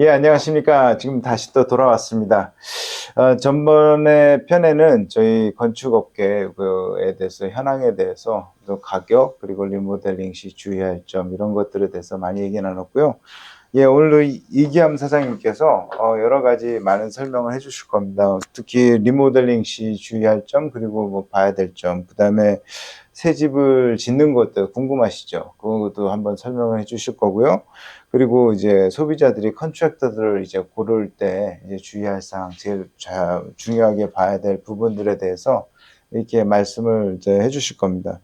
예, 안녕하십니까. 지금 다시 또 돌아왔습니다. 전번에 편에는 저희 건축업계에 대해서, 현황에 대해서, 또 가격, 그리고 리모델링 시 주의할 점, 이런 것들에 대해서 많이 얘기 나눴고요. 예, 오늘도 이기암 사장님께서 여러 가지 많은 설명을 해 주실 겁니다. 특히 리모델링 시 주의할 점, 그리고 뭐 봐야 될 점, 그 다음에 새 집을 짓는 것도 궁금하시죠? 그것도 한번 설명을 해 주실 거고요. 그리고 이제 소비자들이 컨트랙터들을 이제 고를 때 이제 주의할 사항, 제일 중요하게 봐야 될 부분들에 대해서 이렇게 말씀을 이제 해 주실 겁니다.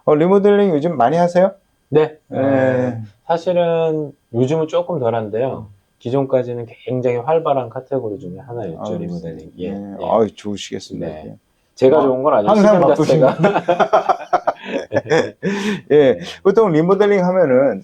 리모델링 요즘 많이 하세요? 네, 예. 사실은 요즘은 조금 덜한데요. 기존까지는 굉장히 활발한 카테고리 중에 하나였죠, 아유, 리모델링. 네. 예, 예. 아유, 좋으시겠습니다. 네. 예. 제가 좋은 건 아니고 항상 시장 바쁘신 자체가. 분. 예, 네. 보통 리모델링 하면은, 음,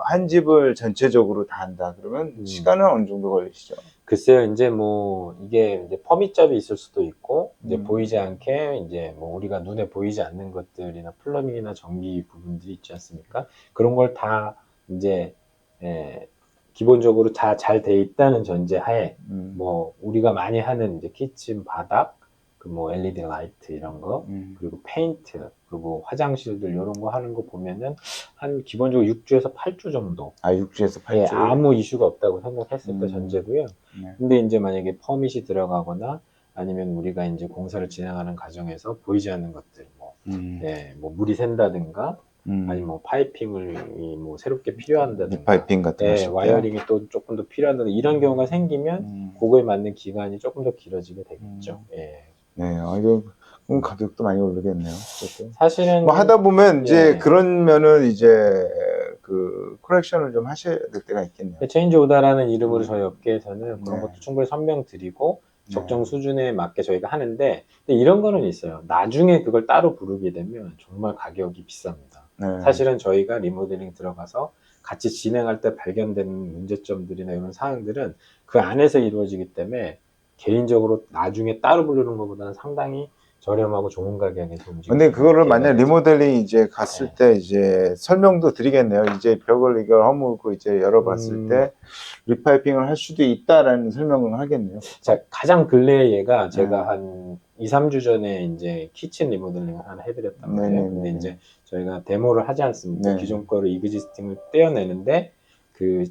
한 집을 전체적으로 다 한다. 그러면 음. 시간은 어느 정도 걸리시죠? 글쎄요, 이제 뭐, 이게 이제 퍼밋잡이 있을 수도 있고, 이제 음, 보이지 않게, 이제 뭐, 우리가 눈에 보이지 않는 것들이나 플러밍이나 전기 부분들이 있지 않습니까? 그런 걸 다 이제, 예, 기본적으로 다 잘 돼 있다는 전제 하에, 음, 뭐, 우리가 많이 하는 이제 키친 바닥, 그 뭐, LED 라이트 이런 거, 음. 그리고 페인트, 그리고 화장실들 이런 거 하는 거 보면은, 한 기본적으로 6주에서 8주 정도, 아, 6주에서 예, 8주. 아무 이슈가 없다고 생각했을 때 음, 전제고요. 네. 근데 이제 만약에 퍼밋이 들어가거나 아니면 우리가 이제 공사를 진행하는 과정에서 보이지 않는 것들, 뭐, 음, 예, 뭐 물이 샌다든가, 아니면 음. 뭐 파이핑을 뭐 새롭게 필요한다든가, 리파이핑 같은 거 예, 하실 때요? 와이어링이 또 조금 더 필요한다든가 이런 경우가 생기면 음, 그거에 맞는 기간이 조금 더 길어지게 되겠죠. 음. 예. 네, 이거, 그럼 음. 가격도 많이 오르겠네요. 그것도. 뭐 사실은 하다 보면 이제 예. 그러면은 이제 그 커렉션을 좀 하셔야 될 때가 있겠네요. 체인지 오다라는 이름으로 저희 음, 업계에서는 그런 네, 것도 충분히 설명드리고 네, 적정 수준에 맞게 저희가 하는데 근데 이런 거는 있어요. 나중에 그걸 따로 부르게 되면 정말 가격이 비쌉니다. 네. 사실은 저희가 리모델링 들어가서 같이 진행할 때 발견되는 문제점들이나 이런 사항들은 그 안에서 이루어지기 때문에 개인적으로 나중에 따로 부르는 것보다는 상당히 저렴하고 좋은 가격에서 움직일 근데 수 있는 그거를 기회가 만약 되죠. 리모델링 이제 갔을 예. 때 이제 설명도 드리겠네요. 이제 벽을 이걸 허물고 이제 열어봤을 음, 때 리파이핑을 할 수도 있다라는 설명을 하겠네요. 자, 그죠? 가장 근래의 예가 제가 네. 한 2, 3주 전에 이제 키친 리모델링을 하나 해드렸단 말이에요. 근데 네네네네. 이제 저희가 데모를 하지 않습니까? 네. 기존 거를 이그지스팅을 떼어내는데 그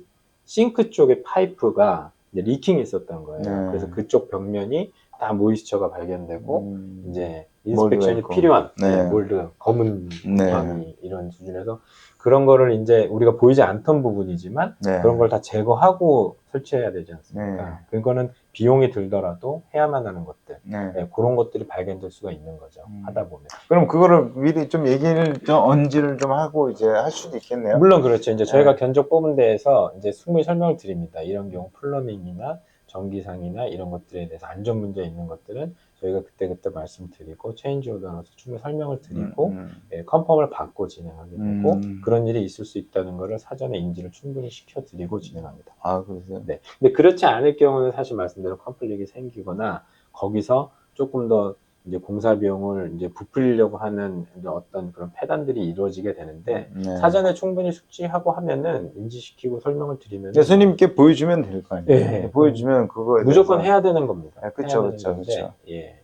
싱크 쪽에 파이프가 이제 리킹이 있었던 거예요. 그래서 네. 그쪽 벽면이 다 모이스처가 발견되고 이제 몰드가 인스펙션이 있고. 필요한 예, 네. 몰드, 검은 네. 곰팡이 이런 수준에서 그런 거를 이제 우리가 보이지 않던 부분이지만 그런 네. 걸 다 제거하고 설치해야 되지 네. 않습니까? 그거는 비용이 들더라도 해야만 하는 것들, 네. 예, 그런 것들이 발견될 수가 있는 거죠. 하다 보면. 그럼 그거를 미리 좀 얘기를 좀 언지를 좀 하고 이제 할 수도 있겠네요. 물론 그렇죠. 이제 저희가 네. 견적 뽑은 데에서 이제 충분히 설명을 드립니다. 이런 경우 플러밍이나 전기상이나 이런 것들에 대해서 안전 문제 있는 것들은 저희가 그때그때 말씀드리고 체인지 오더라서 충분히 설명을 음, 드리고 음, 예, 컨펌을 받고 진행하게 되고 음. 그런 일이 있을 수 있다는 것을 사전에 인지를 충분히 시켜드리고 진행합니다. 아, 그러세요? 네. 근데 그렇지 않을 경우는 사실 말씀대로 컨플릭이 생기거나 거기서 조금 더 이제 공사 비용을 이제 부풀리려고 하는 이제 어떤 그런 패단들이 이루어지게 되는데 네. 사전에 충분히 숙지하고 하면은 인지시키고 설명을 드리면은 교수님께 보여주면 될 거 아니에요. 예, 그럼 보여주면 그거에 무조건 대해서. 해야 되는 겁니다. 네, 해야 그쵸, 되는 그쵸, 건데 그쵸. 예,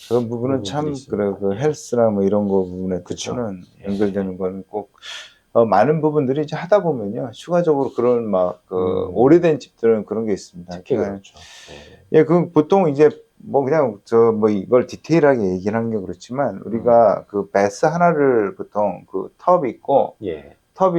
그런 그 부분은 부분들이 참, 그래, 있습니다. 그 예, 헬스나 뭐 이런 거 부분에 그쵸. 대해서는 예, 연결되는 거는 꼭, 많은 부분들이 이제 하다 보면요. 추가적으로 그런 막, 오래된 음, 집들은 그런 게 있습니다. 특히 그러니까 그렇죠. 예, 예, 그 보통 이제 뭐 그냥 뭐 이걸 디테일하게 얘기를 하는 게 그렇지만 음, 우리가 그 베스 하나를 보통 그 텁 있고 예, 텁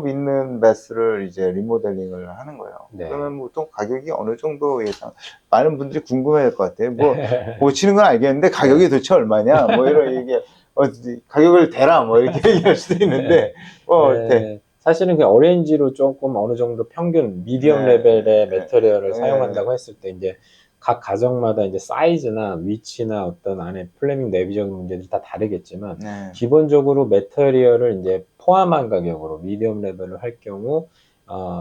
있는 베스를 이제 리모델링을 하는 거예요. 네. 그러면 보통 가격이 어느 정도 예상, 많은 분들이 궁금해할 것 같아요. 뭐 고치는 건 알겠는데 가격이 네. 도대체 얼마냐? 뭐 이런 얘기, 가격을 대라 뭐 이렇게 얘기할 수도 있는데 사실은 그 어레인지로 조금 어느 정도 평균 미디엄 네, 레벨의 매테리얼을 예, 사용한다고 했을 때 이제 각 가정마다 이제 사이즈나 위치나 어떤 안에 플래닝 내비적인 문제들이 다 다르겠지만 네, 기본적으로 매테리얼을 이제 포함한 가격으로 미디엄 레벨을 할 경우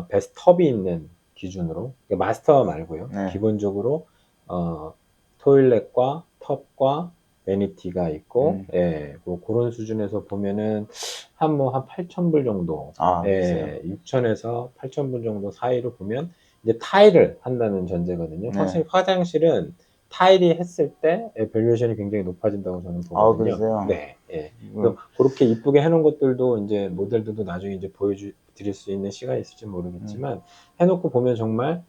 베스트 텁이 있는 기준으로 마스터 말고요. 네, 기본적으로 어, 토일렛과 텁과 베니티가 있고, 예, 뭐 그런 수준에서 보면은 한 8,000불 정도, 글쎄요. 예, 6,000에서 8,000불 정도 사이로 보면 이제 타일을 한다는 전제거든요. 네. 사실 화장실은 타일이 했을 때 밸류에이션이 굉장히 높아진다고 저는 보거든요. 그러세요? 네, 예. 그래서 그렇게 이쁘게 해놓은 것들도 이제 모델들도 나중에 이제 보여드릴 수 있는 시간이 있을지 모르겠지만 해놓고 보면 정말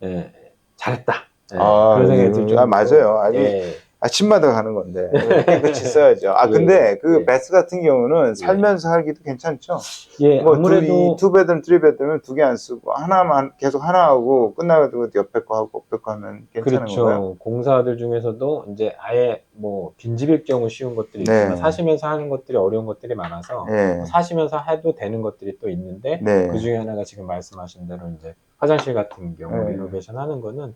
예, 잘했다. 예, 그런 생각이 들 정도로 맞아요. 아주 예, 아침마다 가는 건데 깨끗이 써야죠. 예, 근데 그 예, 베스 같은 경우는 예. 살면서 살기도 괜찮죠. 예, 뭐 아무래도 투 베드룸, 쓰리 베드룸은 두 개 안 쓰고 하나만 계속 하나 하고 끝나가지고 옆에 거 하고 옆에 거 하면 괜찮은 건가요? 그렇죠. 공사들 중에서도 이제 아예 뭐 빈집일 경우 쉬운 것들이 있지만 네. 사시면서 하는 것들이 어려운 것들이 많아서 네. 사시면서 해도 되는 것들이 또 있는데 네. 그 중에 하나가 지금 말씀하신 대로 이제 화장실 같은 경우 네. 리노베이션 하는 거는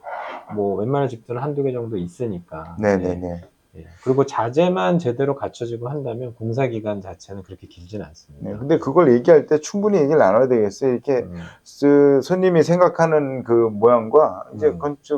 뭐 웬만한 집들은 한두 개 정도 있으니까. 네네네. 예. 그리고 자재만 제대로 갖춰지고 한다면 공사 기간 자체는 그렇게 길진 않습니다. 네, 근데 그걸 얘기할 때 충분히 얘기를 나눠야 되겠어요. 이렇게 손님이 생각하는 그 모양과 이제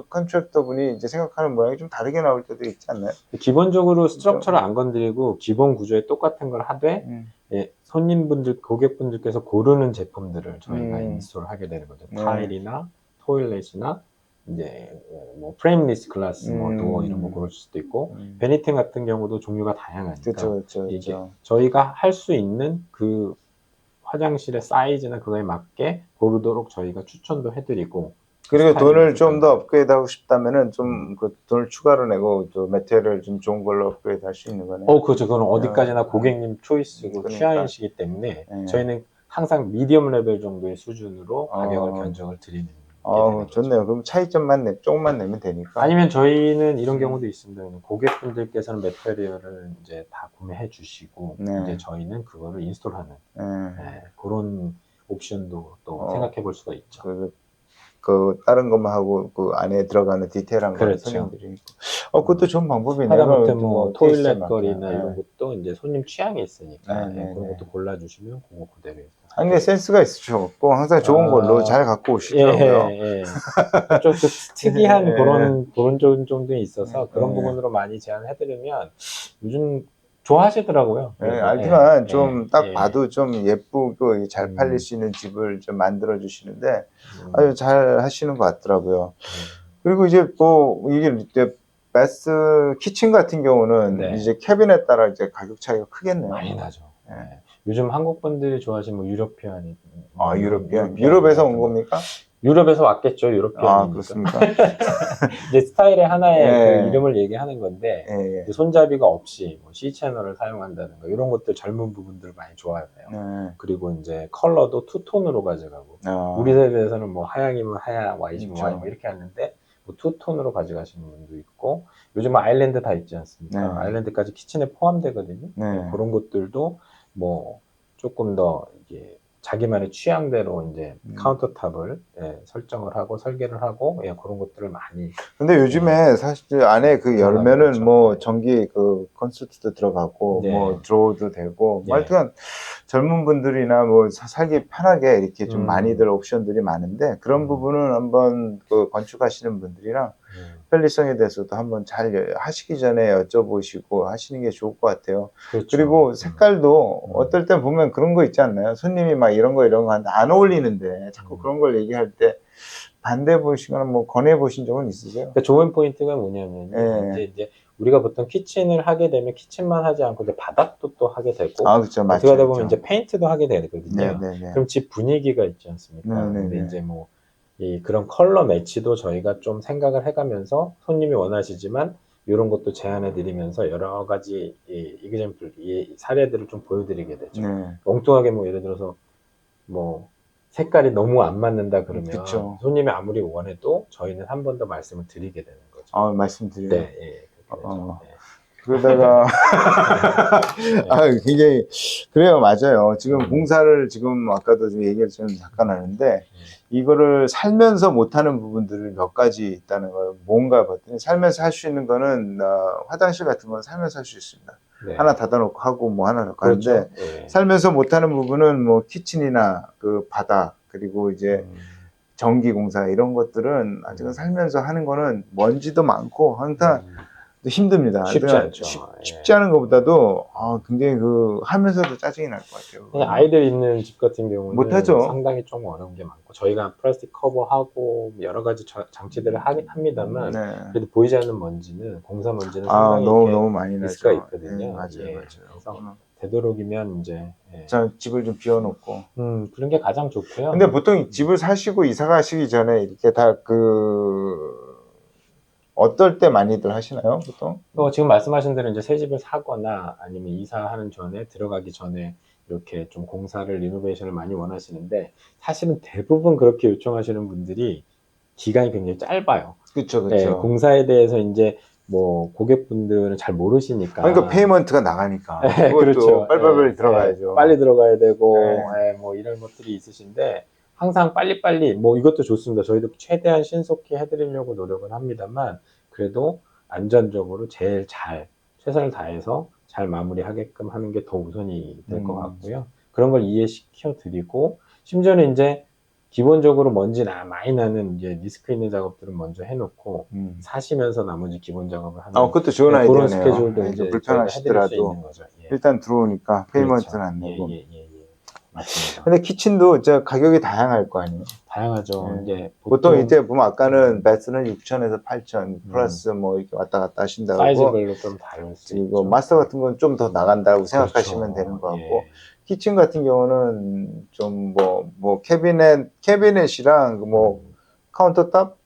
컨트랙터 분이 이제 생각하는 모양이 좀 다르게 나올 때도 있지 않나요? 기본적으로 스트럭처를 안 건드리고 기본 구조에 똑같은 걸 하되 예, 손님분들, 고객분들께서 고르는 제품들을 저희가 인스톨을 하게 되는 거죠. 네. 타일이나 토일렛이나 이제 뭐 프레임리스 글라스, 뭐 도어 이런 거 고를 수도 있고 베니팅 같은 경우도 종류가 다양하니까 그렇죠. 이게 저희가 할 수 있는 그 화장실의 사이즈나 그거에 맞게 고르도록 저희가 추천도 해드리고 그리고 돈을 좀 스타일링 더 업그레이드 하고 싶다면은 좀 그 돈을 추가로 내고 또 매테리얼을 좀 좋은 걸로 업그레이드 할 수 있는 거네요. 그렇죠. 그건 어디까지나 고객님 초이스고 그러니까. 취향이시기 때문에 네. 저희는 항상 미디엄 레벨 정도의 수준으로 가격을 견적을 드리는 게 되는 거죠. 좋네요. 그럼 차이점만 조금만 내면 되니까. 아니면 저희는 이런 경우도 있습니다. 고객분들께서는 매테리얼을 이제 다 구매해 주시고 네. 이제 저희는 그거를 인스톨하는 네. 그런 옵션도 또 생각해 볼 수가 있죠. 그 다른 것만 하고 그 안에 들어가는 디테일한 거 그렇죠. 손님들이 있고. 그것도 좋은 방법이네요. 하다못해 뭐 토일렛 테이스트에 거리나 맞게. 이런 것도 이제 손님 취향이 있으니까 네. 그런 것도 골라주시면 그거 그대로. 근데 센스가 있으셔갖고 항상 좋은 걸로 잘 갖고 오시더라고요. 좀 특이한 예. 그런 정도에 있어서 그런 부분으로 많이 제안을 해드리면 요즘 좋아하시더라고요. 알지만 좀 딱 봐도 좀 예쁘고 잘 팔릴 수 있는 집을 좀 만들어 주시는데 아주 잘 하시는 것 같더라고요. 그리고 이제 뭐 이게 베스 키친 같은 경우는 이제 캐빈에 따라 이제 가격 차이가 크겠네요. 많이 나죠. 요즘 한국 분들이 좋아하시는 뭐 유러피안이 유럽에서 온 겁니까? 유럽에서 왔겠죠. 유러피안이니까. 그렇습니까? 이제 스타일의 하나의 그 이름을 얘기하는 건데 이제 손잡이가 없이 뭐 C 채널을 사용한다든가 이런 것들 젊은 부분들 많이 좋아해요. 그리고 이제 컬러도 투톤으로 가져가고 우리 세대에서는 뭐 하양이면 하야, Y이면 Y 뭐 이렇게 하는데 뭐 투톤으로 가져가시는 분도 있고 요즘 아일랜드 다 있지 않습니까? 아일랜드까지 키친에 포함되거든요. 그런 것들도 뭐 조금 더 이게 자기만의 취향대로 이제 카운터탑을 설정을 하고 설계를 하고 그런 것들을 많이. 근데 요즘에 사실 안에 그 열면은 뭐 전기 그 컨센트도 들어가고 뭐 드로우도 되고 하여튼 젊은 분들이나 뭐 살기 편하게 이렇게 좀 많이들 옵션들이 많은데 그런 부분은 한번 그 건축하시는 분들이랑 편리성에 대해서도 한번 잘 하시기 전에 여쭤보시고 하시는 게 좋을 것 같아요. 그렇죠. 그리고 색깔도 어떨 때 보면 그런 거 있지 않나요? 손님이 막 이런 거 하는데 안 어울리는데 자꾸 그런 걸 얘기할 때 반대 보시거나 뭐 권해 보신 적은 있으세요? 그러니까 좋은 포인트가 뭐냐면 이제 우리가 보통 키친을 하게 되면 키친만 하지 않고 이제 바닥도 또 하게 되고 그렇죠. 어떻게 하다 보면 이제 페인트도 하게 되거든요. 네네네. 그럼 집 분위기가 있지 않습니까? 네네네. 근데 이제 뭐 그런 컬러 매치도 저희가 좀 생각을 해가면서 손님이 원하시지만 이런 것도 제안해 드리면서 여러 가지 이그젬플 사례들을 좀 보여드리게 되죠. 엉뚱하게 뭐 예를 들어서 뭐 색깔이 너무 안 맞는다 그러면 그쵸. 손님이 아무리 원해도 저희는 한 번 더 말씀을 드리게 되는 거죠. 말씀드려요. 네, 그러다가 굉장히 그래요. 맞아요. 지금 공사를 지금 아까도 좀 얘기를 좀 잠깐 하는데 이거를 살면서 못하는 부분들을 몇 가지 있다는 걸 뭔가 봤더니 살면서 할 수 있는 거는 화장실 같은 건 살면서 할 수 있습니다. 하나 닫아놓고 하고 뭐 하나 놓고 하는데 살면서 못하는 부분은 뭐 키친이나 그 바닥 그리고 이제 전기 공사 이런 것들은 아직은 살면서 하는 거는 먼지도 많고 항상 힘듭니다. 쉽지 그러니까 않죠. 쉽지 않은 것보다도 굉장히 하면서도 짜증이 날 것 같아요. 그냥 아이들 있는 집 같은 경우는 못하죠. 상당히 좀 어려운 게 많고 저희가 플라스틱 커버하고 여러 가지 장치들을 합니다만 네. 그래도 보이지 않는 먼지는 공사 먼지는 상당히 너무 많이 리스크가 나죠. 있거든요. 맞아요. 그래서 되도록이면 이제 저 집을 좀 비워놓고. 그런 게 가장 좋고요. 근데 보통 집을 사시고 이사 가시기 전에 이렇게 다 어떨 때 많이들 하시나요, 보통? 지금 말씀하신 대로 이제 새 집을 사거나 아니면 이사하는 전에 들어가기 전에 이렇게 좀 공사를 리노베이션을 많이 원하시는데 사실은 대부분 그렇게 요청하시는 분들이 기간이 굉장히 짧아요. 그렇죠. 네, 공사에 대해서 이제 뭐 고객분들은 잘 모르시니까. 그러니까 페이먼트가 나가니까. 네, 그것도 그렇죠. 빨리빨리 들어가야죠. 빨리 들어가야 되고, 네. 뭐 이런 것들이 있으신데 항상 빨리빨리 뭐 이것도 좋습니다. 저희도 최대한 신속히 해드리려고 노력을 합니다만 그래도 안전적으로 최선을 다해서 잘 마무리하게끔 하는 게 더 우선이 될 것 같고요. 그런 걸 이해시켜 드리고 심지어는 이제 기본적으로 먼지 많이 나는 이제 리스크 있는 작업들은 먼저 해놓고 사시면서 나머지 기본 작업을 하는 그것도 좋은 그런 아이디어네요. 스케줄도 좀 이제 저희가 해드릴 수 불편하시더라도 있는 거죠. 일단 들어오니까 페이먼트는 그렇죠. 안 내고. 맞습니다. 근데 키친도 가격이 다양할 거 아니에요. 다양하죠. 이제 보통 이제 보면 아까는 배스는 6,000에서 8,000 플러스 뭐 이렇게 왔다 갔다 하신다고. 사이즈별로 좀 다를 수 있죠. 마스터 같은 건 좀 더 나간다고 생각하시면 되는 것 같고. 키친 같은 경우는 좀 캐비넷이랑 카운터탑,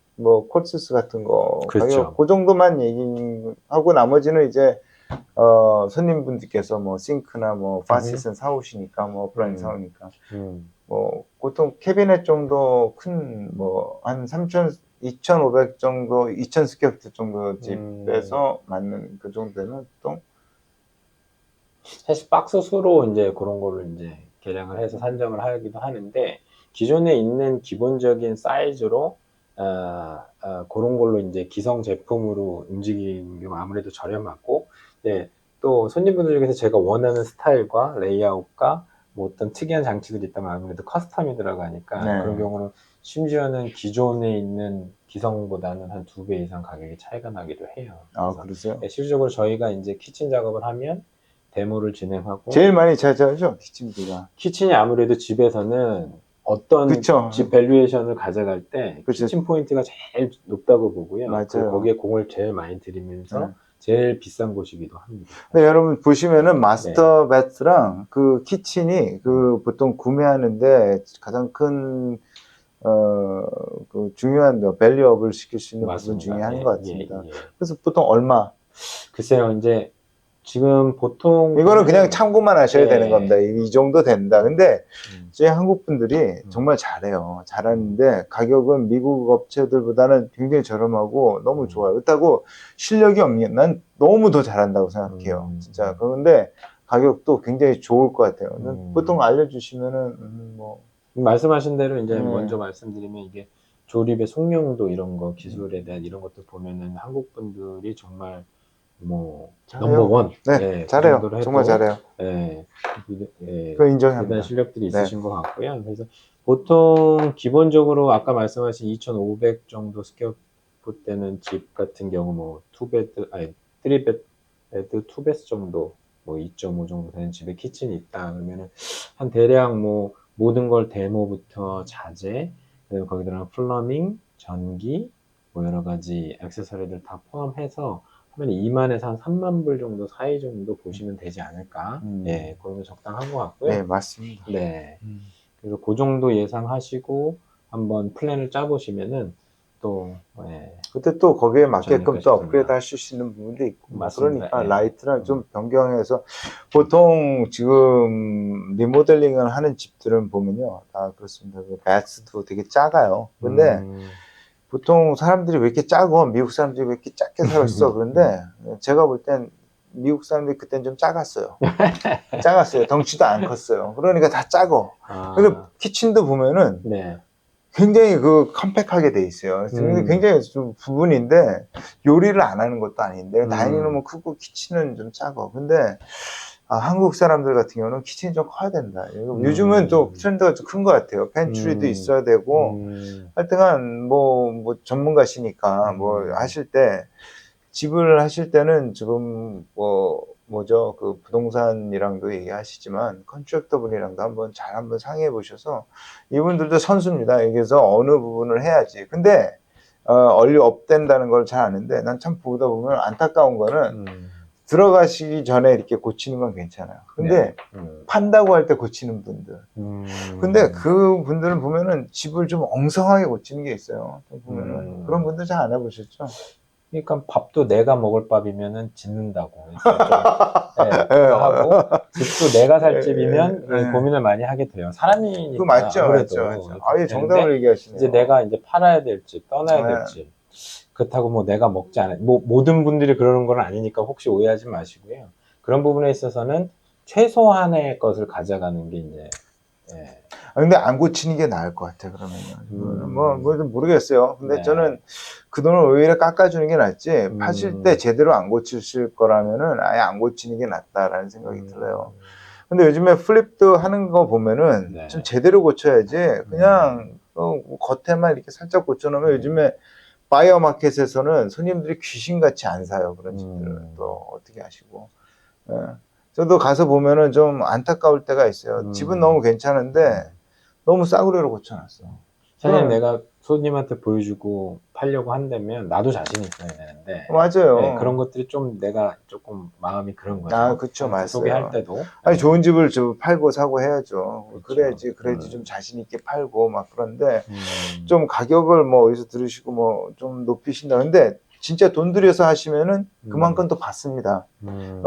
콜스스 같은 거 그렇죠. 가격 그 정도만 얘기하고 나머지는 이제 손님분들께서 싱크나 파시슨 사오시니까 어플라인 사오니까 보통 캐비넷 정도 큰 한 2,500 정도 2,000 스퀘어피트 정도 집에서 맞는 그 정도는 보통 사실 박스 수로 이제 그런 거를 이제 계량을 해서 산정을 하기도 하는데 기존에 있는 기본적인 사이즈로 그런 걸로 이제 기성 제품으로 움직이는 게 아무래도 저렴하고 또 손님분들 중에서 제가 원하는 스타일과 레이아웃과 뭐 어떤 특이한 장치들이 있다면 아무래도 커스텀이 들어가니까 그런 경우는 심지어는 기존에 있는 기성보다는 한 2배 이상 가격이 차이가 나기도 해요. 그러세요? 실질적으로 저희가 이제 키친 작업을 하면 데모를 진행하고 제일 많이 차지하죠, 키친비가. 키친이 아무래도 집에서는 어떤 그쵸. 집 밸류에이션을 가져갈 때 그쵸. 키친 포인트가 제일 높다고 보고요. 맞아요. 거기에 공을 제일 많이 들이면서 제일 비싼 곳이기도 합니다. 근데 여러분 보시면은 마스터 배스랑 그 키친이 보통 구매하는데 가장 큰 중요한 밸류업을 시킬 수 있는 부분 중에 하나인 것 같습니다. 그래서 보통 얼마? 글쎄요, 이제 지금 보통 이거는 그냥 참고만 하셔야 되는 겁니다. 이 정도 된다. 근데 저희 한국 분들이 정말 잘해요. 잘하는데 가격은 미국 업체들보다는 굉장히 저렴하고 너무 좋아요. 그렇다고 실력이 없는 난 너무 더 잘한다고 생각해요. 진짜. 그런데 가격도 굉장히 좋을 것 같아요. 보통 알려주시면은 말씀하신 대로 이제 먼저 말씀드리면 이게 조립의 숙련도 이런 거 기술에 대한 이런 것도 보면은 한국 분들이 정말 넘버원. 네, 잘해요. 정말 잘해요. 그 인정합니다. 대단한 실력들이 있으신 것 같고요. 그래서 보통 기본적으로 아까 말씀하신 2,500 정도 스퀘어풋 되는 집 같은 경우 3베드, 2베스 정도 2.5 정도 되는 집에 키친이 있다 그러면은 한 대략 모든 걸 데모부터 자재, 그리고 거기에 들어간 플러밍, 전기, 여러 가지 액세서리들 다 포함해서 하면 2만에서 한 3만 불 정도 사이 정도 보시면 되지 않을까. 그러면 적당한 것 같고요. 네, 맞습니다. 그래서 그 정도 예상하시고 한번 플랜을 짜보시면은 그때 또 거기에 맞게끔 또 업그레이드 하실 수 있는 부분도 있고. 그러니까 라이트랑 좀 변경해서 보통 지금 리모델링을 하는 집들은 보면요. 다 그렇습니다. 배스도 되게 작아요. 근데 보통 사람들이 왜 이렇게 작어? 미국 사람들이 왜 이렇게 작게 살았어? 그런데 제가 볼 땐 미국 사람들이 그땐 좀 작았어요. 덩치도 안 컸어요. 그러니까 다 작어. 근데 키친도 보면은 굉장히 컴팩하게 돼 있어요. 굉장히 좀 부분인데 요리를 안 하는 것도 아닌데 다이닝룸은 크고 키친은 좀 작아. 근데 한국 사람들 같은 경우는 키친이 좀 커야 된다. 요즘은 또 트렌드가 좀 큰 것 같아요. 팬트리도 있어야 되고 하여튼간 전문가시니까 하실 때 집을 하실 때는 지금 뭐죠? 그 부동산이랑도 얘기하시지만 컨트랙터분이랑도 한번 상의해 보셔서 이분들도 선수입니다. 여기서 어느 부분을 해야지. 근데 얼리 업된다는 걸 잘 아는데 난 참 보다 보면 안타까운 거는 들어가시기 전에 이렇게 고치는 건 괜찮아요. 근데 판다고 할 때 고치는 분들. 근데 그 분들은 보면은 집을 좀 엉성하게 고치는 게 있어요. 좀 보면은 그런 분들 잘 안 해보셨죠? 그러니까 밥도 내가 먹을 밥이면은 짓는다고 이렇게 좀 하고 집도 내가 살 집이면 고민을 많이 하게 돼요. 사람이니까 그 맞죠, 아무래도 맞죠. 아예 정답을 얘기하시네요. 이제 내가 이제 팔아야 될지 떠나야 될지 그렇다고 뭐 내가 먹지 않아 뭐 모든 분들이 그러는 건 아니니까 혹시 오해하지 마시고요. 그런 부분에 있어서는 최소한의 것을 가져가는 게 이제 근데 안 고치는 게 나을 것 같아, 그러면은. 뭐 좀 모르겠어요. 근데 저는 그 돈을 오히려 깎아주는 게 낫지, 파실 때 제대로 안 고치실 거라면은 아예 안 고치는 게 낫다라는 생각이 들어요. 근데 요즘에 플립도 하는 거 보면은 좀 제대로 고쳐야지, 그냥 겉에만 이렇게 살짝 고쳐놓으면 요즘에 바이어 마켓에서는 손님들이 귀신같이 안 사요, 그런 집들을. 또 어떻게 하시고. 예. 저도 가서 보면은 좀 안타까울 때가 있어요. 집은 너무 괜찮은데 너무 싸구려로 고쳐놨어. 사실 내가 손님한테 보여주고 팔려고 한다면 나도 자신 있어야 되는데 맞아요. 그런 것들이 좀 내가 조금 마음이 그런 거죠. 그쵸, 맞아요. 소개할 때도 아니 좋은 집을 좀 팔고 사고 해야죠. 그렇죠. 그래야지 좀 자신 있게 팔고 막. 그런데 좀 가격을 뭐 어디서 들으시고 뭐 좀 높이신다. 근데 진짜 돈 들여서 하시면은 그만큼 또 받습니다.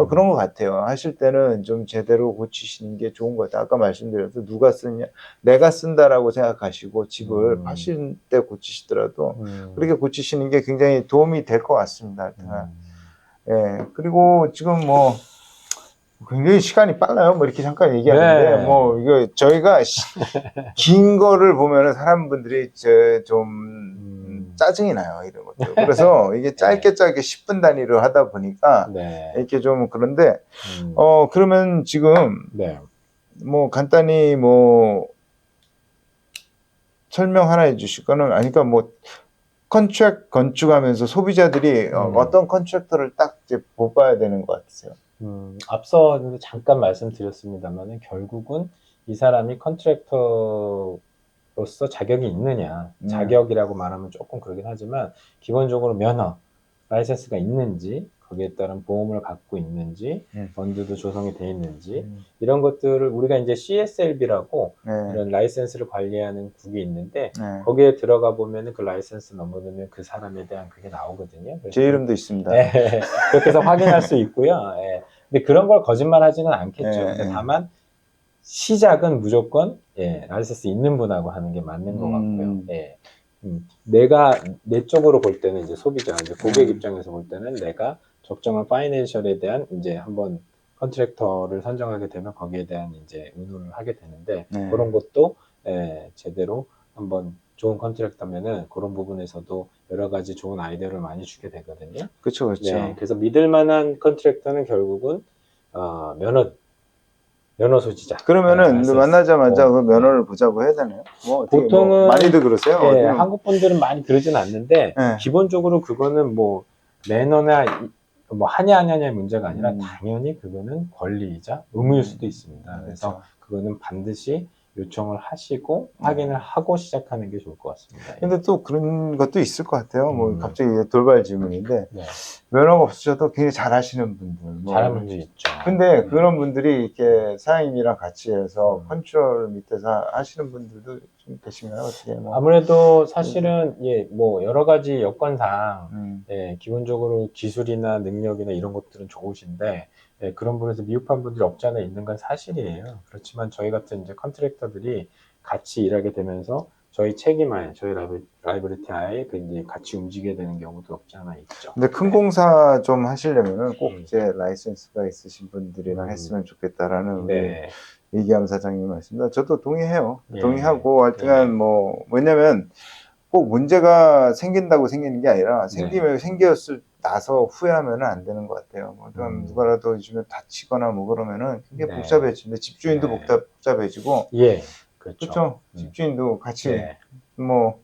그런 것 같아요. 하실 때는 좀 제대로 고치시는 게 좋은 것 같아요. 아까 말씀드렸듯 누가 쓰냐, 내가 쓴다라고 생각하시고 집을 파실 때 고치시더라도 그렇게 고치시는 게 굉장히 도움이 될 것 같습니다. 예. 그리고 지금 뭐 굉장히 시간이 빨라요. 뭐 이렇게 잠깐 얘기하는데 뭐 이거 저희가 긴 거를 보면은 사람분들이 좀 짜증이 나요, 이런 것들. 그래서 이게 짧게 10분 단위로 하다 보니까 이렇게 좀 그런데 그러면 지금 뭐 간단히 뭐 설명 하나 해주실 거는 아니까 뭐 컨트랙 건축하면서 소비자들이 어떤 컨트랙터를 딱 이제 뽑아야 되는 것 같으세요? 앞서 잠깐 말씀드렸습니다만은 결국은 이 사람이 컨트랙터로서 자격이 있느냐, 자격이라고 말하면 조금 그러긴 하지만 기본적으로 면허, 라이센스가 있는지, 거기에 따른 보험을 갖고 있는지, 펀드도 조성이 돼 있는지 이런 것들을 우리가 이제 CSLB라고 이런 라이센스를 관리하는 국이 있는데 거기에 들어가 보면은 그 라이센스 넘어가면 그 사람에 대한 그게 나오거든요. 제 이름도 있습니다. 그렇게 해서 확인할 수 있고요. 근데 그런 걸 거짓말하지는 않겠죠. 근데 다만 시작은 무조건 라이센스 있는 분하고 하는 게 맞는 것 같고요. 내가 내 쪽으로 볼 때는 이제 소비자, 이제 고객 입장에서 볼 때는 내가 적정한 파이낸셜에 대한 이제 한번 컨트랙터를 선정하게 되면 거기에 대한 이제 의논을 하게 되는데 그런 것도 제대로 한번 좋은 컨트랙터면은 그런 부분에서도 여러 가지 좋은 아이디어를 많이 주게 되거든요. 그렇죠, 그렇죠. 그래서 믿을 만한 컨트랙터는 결국은 면허 소지자. 그러면은 만나자마자 그 면허를 보자고 해야 되나요? 뭐 보통은 뭐 많이들 그러세요? 한국 분들은 많이 그러진 않는데 기본적으로 그거는 뭐 매너나 뭐 하냐 안 하냐의 문제가 아니라 당연히 그거는 권리이자 의무일 수도 있습니다. 그래서 그거는 반드시 요청을 하시고 확인을 하고 시작하는 게 좋을 것 같습니다. 근데 또 그런 것도 있을 것 같아요. 뭐 갑자기 돌발 질문인데 면허가 없으셔도 굉장히 잘하시는 분들, 잘하는 분들 있죠. 근데 그런 분들이 이렇게 사장님이랑 같이 해서 컨트롤 밑에서 하시는 분들도 좀 계신가요? 어떻게? 아무래도 사실은 뭐 여러 가지 여건상 기본적으로 기술이나 능력이나 이런 것들은 좋으신데 그런 부분에서 미흡한 분들이 없지 않아 있는 건 사실이에요. 그렇지만 저희 같은 이제 컨트랙터들이 같이 일하게 되면서 저희 책임하에, 저희 라이ability 하에 이제 같이 움직이게 되는 경우도 없지 않아 있죠. 근데 큰 공사 좀 하시려면은 꼭 이제 라이센스가 있으신 분들이랑 했으면 좋겠다라는 우리 이기암 사장님 말씀입니다. 저도 동의해요. 동의하고 하여튼 뭐 뭐냐면 꼭 문제가 생긴다고 생기는 게 아니라 생겼을 나서 후회하면은 안 되는 것 같아요. 그럼 누가라도 요즘에 다치거나 뭐 그러면은 굉장히 복잡해지는데 집주인도 복잡해지고 그렇죠. 집주인도 같이 뭐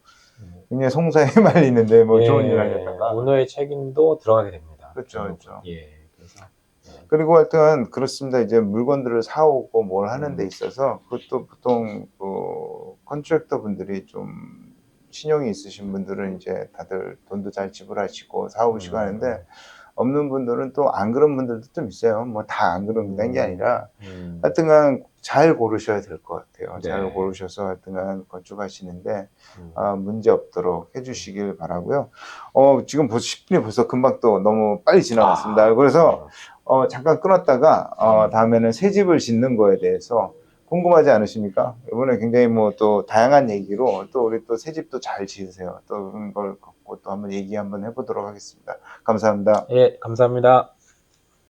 굉장히 송사에 말리는데 뭐 좋은 일 하려다가 오너의 책임도 들어가게 됩니다. 그렇죠, 그렇죠. 예, 그래서 그리고 하여튼 그렇습니다. 이제 물건들을 사오고 뭘 하는 데 음. 있어서 그것도 보통 컨트랙터 분들이 좀 신용이 있으신 분들은 이제 다들 돈도 잘 지불하시고 사오시고 하는데 없는 분들은 또 안 그런 분들도 좀 있어요. 뭐 다 안 그런다는 게 아니라 음. 하여튼간 잘 고르셔야 될 것 같아요. 잘 네. 고르셔서 하여튼간 건축하시는데 음. 문제 없도록 해주시길 바라고요. 지금 벌써 10분이 벌써 금방 또 너무 빨리 지나갔습니다. 그래서 잠깐 끊었다가 다음에는 새 집을 짓는 거에 대해서 궁금하지 않으십니까? 이번에 굉장히 뭐 또 다양한 얘기로 또 우리 또 새 집도 잘 지으세요. 또 그런 걸 갖고 또 한번 얘기 한번 해보도록 하겠습니다. 감사합니다. 예, 감사합니다.